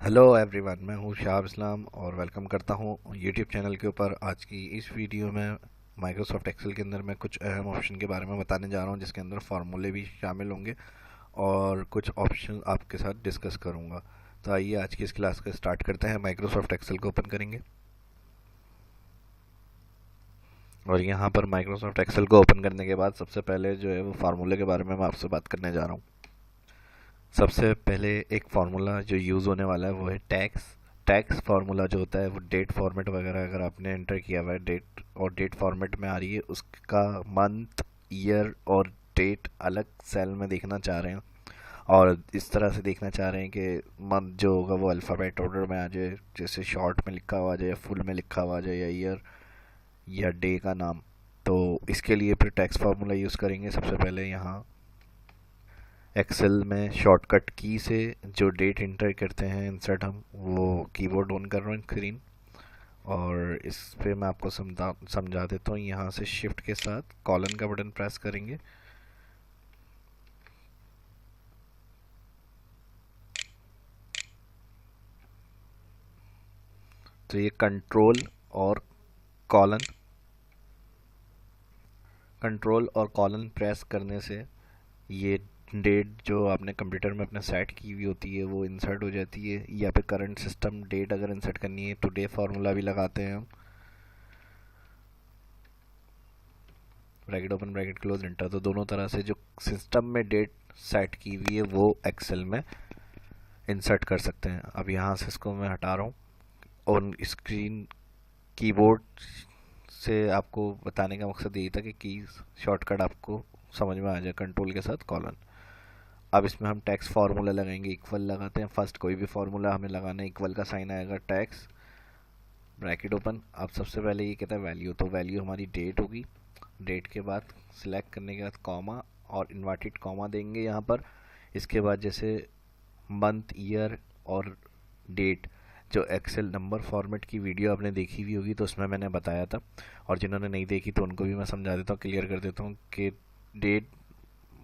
Hello everyone, मैं हूँ शाह इस्लाम और वेलकम करता हूँ यूट्यूब चैनल के ऊपर। आज की इस वीडियो में माइक्रोसॉफ्ट एक्सेल के अंदर मैं कुछ अहम ऑप्शन के बारे में बताने जा रहा हूँ, जिसके अंदर फार्मूले भी शामिल होंगे और कुछ ऑप्शन आपके साथ डिस्कस करूँगा। तो आइए आज की इस क्लास को स्टार्ट करते हैं। माइक्रोसॉफ्ट एक्सेल को ओपन करेंगे और यहाँ पर माइक्रोसॉफ्ट एक्सेल को ओपन करने के बाद सबसे पहले जो है वो फार्मूले के बारे में मैं आपसे बात करने जा रहा हूँ। सबसे पहले एक फार्मूला जो यूज़ होने वाला है वो है टैक्स। टैक्स फार्मूला जो होता है वो डेट फॉर्मेट वगैरह अगर आपने एंटर किया हुआ है, डेट और डेट फॉर्मेट में आ रही है, उसका मंथ, ईयर और डेट अलग सेल में देखना चाह रहे हैं और इस तरह से देखना चाह रहे हैं कि मंथ जो होगा वो अल्फ़ाबेट ऑर्डर में आ जाए, जैसे शॉर्ट में लिखा हुआ आ जाए या फुल में लिखा हुआ आ जाए, या ईयर या डे का नाम। तो इसके लिए फिर टैक्स फार्मूला यूज़ करेंगे। सबसे पहले यहाँ एक्सेल में शॉर्टकट की से जो डेट इंटर करते हैं इंसर्ट, हम वो कीबोर्ड ऑन कर रहे हैं स्क्रीन, और इस पे मैं आपको समझा देता हूँ। यहाँ से शिफ्ट के साथ कॉलन का बटन प्रेस करेंगे तो ये और कॉलन कंट्रोल और कॉलन प्रेस करने से ये डेट जो आपने कंप्यूटर में अपने सेट की हुई होती है वो इंसर्ट हो जाती है। या फिर करंट सिस्टम डेट अगर इंसर्ट करनी है तो डे फार्मूला भी लगाते हैं हम, bracket open bracket close enter. तो दोनों तरह से जो सिस्टम में डेट सेट की हुई है वो एक्सेल में इंसर्ट कर सकते हैं। अब यहाँ से इसको मैं हटा रहा हूँ और स्क्रीन कीबोर्ड से आपको बताने का मकसद यही था कि कीज शॉर्टकट आपको समझ में आ जाए, कंट्रोल के साथ कॉलन। अब इसमें हम टैक्स फार्मूला लगाएंगे, इक्वल लगाते हैं फर्स्ट। कोई भी फार्मूला हमें लगाना है, इक्वल का साइन आएगा, टैक्स ब्रैकेट ओपन। अब सबसे पहले ये कहता है वैल्यू, तो वैल्यू हमारी डेट होगी। डेट के बाद सिलेक्ट करने के बाद कॉमा और इन्वर्टेड कॉमा देंगे यहाँ पर। इसके बाद जैसे मंथ, ईयर और डेट, जो एक्सेल नंबर फॉर्मेट की वीडियो आपने देखी हुई होगी तो उसमें मैंने बताया था, और जिन्होंने नहीं देखी तो उनको भी मैं समझा देता हूँ, क्लियर कर देता हूँ कि डेट,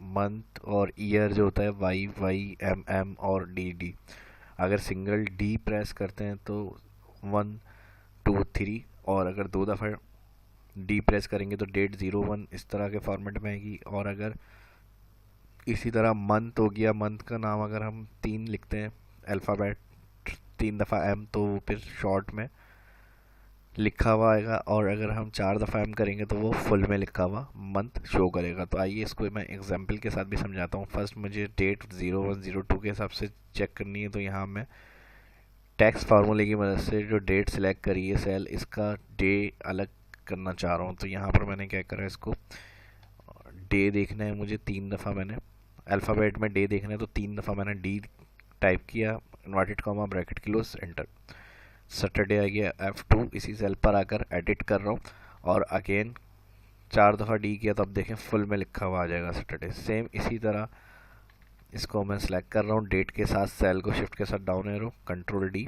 मंथ और ईयर जो होता है वाई वाई, एम एम और डी डी। अगर सिंगल डी प्रेस करते हैं तो 1 2 3, और अगर दो दफ़ा डी प्रेस करेंगे तो डेट 0 1 इस तरह के फॉर्मेट में आएगी। और अगर इसी तरह मंथ हो गया, मंथ का नाम अगर हम 3 लिखते हैं अल्फ़ाबेट, 3 दफ़ा एम, तो वो फिर शॉर्ट में लिखा हुआ आएगा, और अगर हम 4 दफ़ा एम करेंगे तो वो फुल में लिखा हुआ मंथ शो करेगा। तो आइए इसको मैं एग्जांपल के साथ भी समझाता हूँ। फर्स्ट मुझे डेट 01 02 के हिसाब से चेक करनी है, तो यहाँ मैं टैक्स फार्मूले की मदद से जो डेट सिलेक्ट करी है सेल, इसका डे अलग करना चाह रहा हूँ। तो यहाँ पर मैंने क्या करा, इसको डे देखना है मुझे, 3 दफ़ा मैंने अल्फ़ाबेट में डे देखना है तो 3 दफ़ा मैंने डी टाइप किया, inverted comma bracket close enter. Saturday आ गया, F2, इसी सेल पर आकर एडिट कर रहा हूँ और अगेन 4 दफ़ा डी किया तो अब देखें फुल में लिखा हुआ आ जाएगा सैटरडे। सेम इसी तरह इसको मैं सिलेक्ट कर रहा हूँ, डेट के साथ सेल को शिफ्ट के साथ down arrow, control D,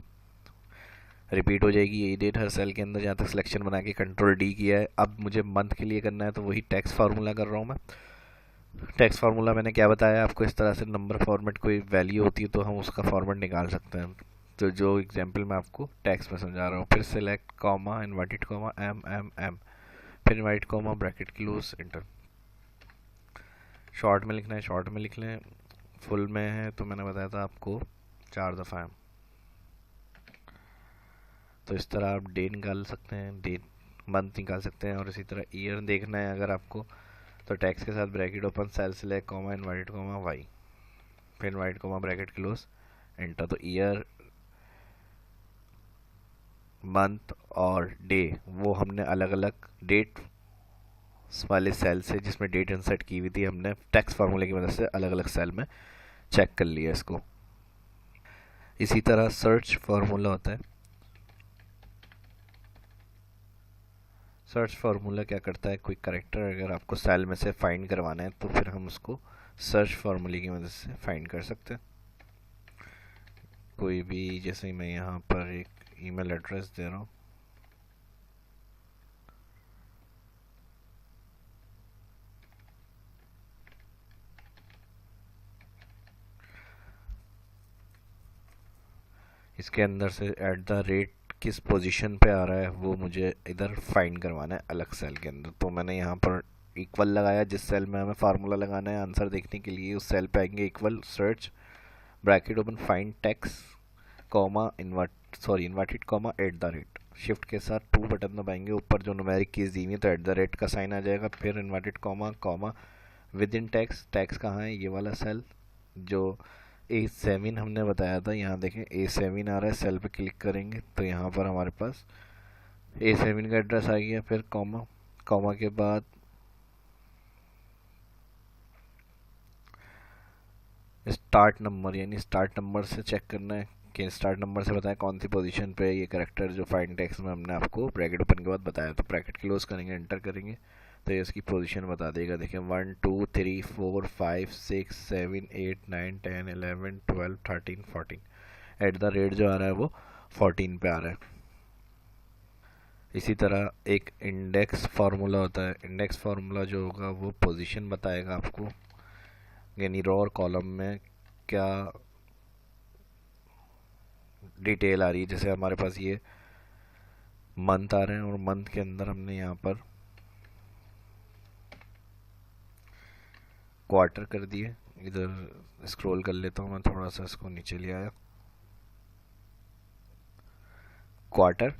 repeat हो जाएगी यही डेट हर सेल के अंदर जहाँ तक सिलेक्शन बना के कंट्रोल डी किया है। अब मुझे मंथ के लिए करना है तो वही टैक्स फार्मूला कर रहा हूँ मैं। टैक्स फार्मूला मैंने क्या बताया आपको, इस तरह से नंबर फॉर्मेट कोई वैल्यू होती है तो हम उसका फॉर्मेट निकाल सकते हैं। तो जो एग्जांपल मैं आपको टैक्स में समझा रहा हूँ, फिर select comma inverted comma M M M, फिर inverted comma bracket close enter. Short में लिखना है शॉर्ट में लिख लें, फुल में है तो मैंने बताया था आपको 4 दफ़ा एम। तो इस तरह आप डे निकाल सकते हैं, डेट मंथ निकाल सकते हैं। और इसी तरह ईयर देखना है अगर आपको, तो टैक्स के साथ bracket open, cell select comma inverted comma Y, फिर inverted comma bracket close enter. तो ईयर, मंथ और डे वो हमने अलग अलग डेट वाले सेल से, जिसमें डेट इंसर्ट की हुई थी, हमने टैक्स फार्मूले की मदद से अलग अलग सेल में चेक कर लिया इसको। इसी तरह सर्च फार्मूला होता है। सर्च फार्मूला क्या करता है, कोई करेक्टर अगर आपको सेल में से फाइंड करवाना है तो फिर हम उसको सर्च फार्मूले की मदद से फाइंड कर सकते हैं। कोई भी, जैसे मैं यहाँ पर एक ईमेल एड्रेस दे रहा हूँ, इसके अंदर से एट द रेट किस पोजीशन पे आ रहा है वो मुझे इधर फाइंड करवाना है अलग सेल के अंदर। तो मैंने यहाँ पर इक्वल लगाया, जिस सेल में हमें फार्मूला लगाना है आंसर देखने के लिए उस सेल पे आएंगे equal, search, bracket open, find tax, comma inverted comma at the rate, shift के साथ 2 बटन दबाएंगे, ऊपर जो न्यूमेरिक कीज दी हुई है तो एट द रेट का साइन आ जाएगा, फिर inverted comma comma with in tax, tax कहाँ है, ये वाला सेल जो A7 हमने बताया था, यहाँ देखें A7 आ रहा है, सेल पे क्लिक करेंगे तो यहाँ पर हमारे पास A7 का एड्रेस आ गया, फिर कॉमा, कॉमा के बाद स्टार्ट नंबर, यानी स्टार्ट नंबर से चेक करना है कि स्टार्ट नंबर से बताएं कौन सी पोजीशन पे ये करेक्टर जो फाइंड टेक्स्ट में हमने आपको ब्रैकेट ओपन के बाद बताया। तो ब्रैकेट क्लोज करेंगे, एंटर करेंगे तो ये इसकी पोजीशन बता देगा। देखें 1 2 3 4 5 6 7 8 9 10 11 12 13 14 एट द रेट जो आ रहा है वो 14 पे आ रहा है। इसी तरह एक इंडेक्स फार्मूला होता है, इंडेक्स फार्मूला जो होगा वो पोजीशन बताएगा आपको, यानी रो और कॉलम में क्या डिटेल आ रही है। जैसे हमारे पास ये मंथ आ रहे हैं और मंथ के अंदर हमने यहाँ पर क्वार्टर कर दिए। इधर स्क्रॉल कर लेता हूँ मैं, थोड़ा सा इसको नीचे ले आया, क्वार्टर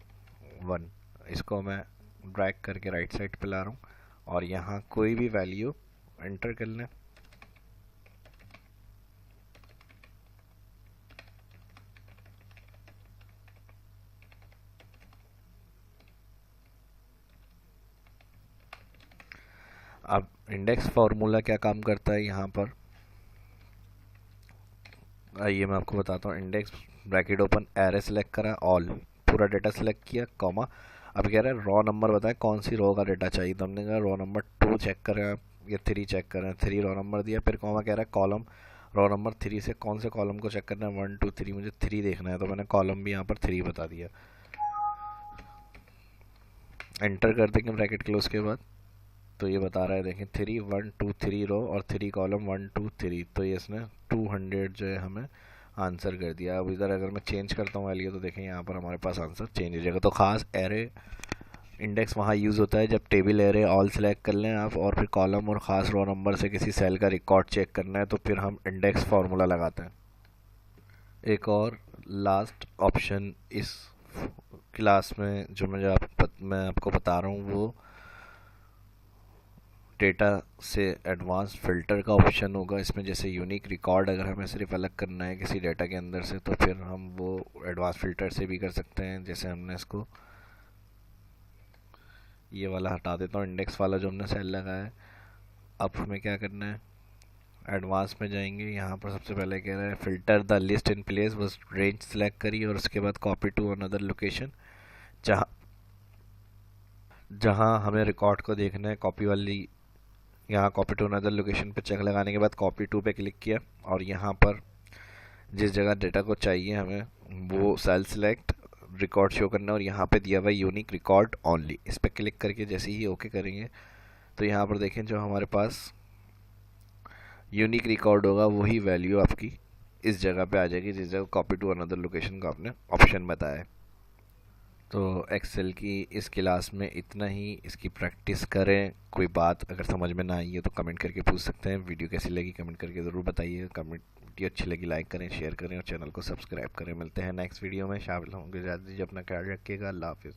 1, इसको मैं ड्रैग करके राइट साइड पे ला रहा हूँ और यहाँ कोई भी वैल्यू एंटर कर लें। अब इंडेक्स फार्मूला क्या काम करता है यहाँ पर, आइए मैं आपको बताता हूँ। Index bracket open, array select करा, ऑल, पूरा डेटा सेलेक्ट किया, कॉमा, अब कह रहा है रॉ नंबर बताए कौन सी रो का डेटा चाहिए, तो हमने कहा रॉ नंबर 2 चेक करें आप, या 3 चेक करें, 3 रॉ नंबर दिया, फिर कॉमा कह रहा है कॉलम, रॉ नंबर 3 से कौन से कॉलम को चेक करना है, 1 2 3, मुझे 3 देखना है तो मैंने कॉलम भी यहाँ पर 3 बता दिया। एंटर कर देंगे ब्रैकेट क्लोज के बाद तो ये बता रहा है, देखें 3 1 2 3 रो और 3 कॉलम 1 2 3, तो ये इसने 200 जो है हमें आंसर कर दिया। अब इधर अगर मैं चेंज करता हूँ वैल्यू तो देखें यहाँ पर हमारे पास आंसर चेंज हो जाएगा। तो खास एरे इंडेक्स वहाँ यूज़ होता है जब टेबल एरे ऑल सेलेक्ट कर लें आप और फिर कॉलम और ख़ास रो नंबर से किसी सेल का रिकॉर्ड चेक करना है तो फिर हम इंडेक्स फार्मूला लगाते हैं। एक और लास्ट ऑप्शन इस क्लास में जो मैं आपको बता रहा हूँ वो डेटा से एडवांस फ़िल्टर का ऑप्शन होगा इसमें। जैसे यूनिक रिकॉर्ड अगर हमें सिर्फ अलग करना है किसी डेटा के अंदर से तो फिर हम वो एडवांस फ़िल्टर से भी कर सकते हैं। जैसे हमने इसको ये वाला हटा देता हूँ, इंडेक्स वाला जो हमने सेल लगाया है। अब हमें क्या करना है, एडवांस में जाएंगे, यहाँ पर सबसे पहले कह रहा है filter the list in place, बस रेंज सेलेक्ट करिए और उसके बाद कॉपी टू अनदर लोकेशन, जहाँ जहाँ हमें रिकॉर्ड को देखना है कॉपी वाली, यहाँ कॉपी टू अनदर लोकेशन पे चेक लगाने के बाद कॉपी टू पे क्लिक किया और यहाँ पर जिस जगह डेटा को चाहिए हमें वो सेल सेलेक्ट, रिकॉर्ड शो करना और यहाँ पे दिया हुआ यूनिक रिकॉर्ड ओनली, इस पर क्लिक करके जैसे ही ओके करेंगे तो यहाँ पर देखें जो हमारे पास यूनिक रिकॉर्ड होगा वही वैल्यू आपकी इस जगह पे आ जाएगी जिस जगह कॉपी टू अनदर लोकेशन का आपने ऑप्शन बताया है। तो एक्सेल की इस क्लास में इतना ही, इसकी प्रैक्टिस करें। कोई बात अगर समझ में ना आई है तो कमेंट करके पूछ सकते हैं। वीडियो कैसी लगी कमेंट करके ज़रूर बताइए। कमेंट वीडियो अच्छी लगी लाइक करें, शेयर करें और चैनल को सब्सक्राइब करें। मिलते हैं नेक्स्ट वीडियो में, शामिल होंगे। इजाज़त दीजिए, अपना ख्याल रखिएगा। अल्लाह हाफिज़।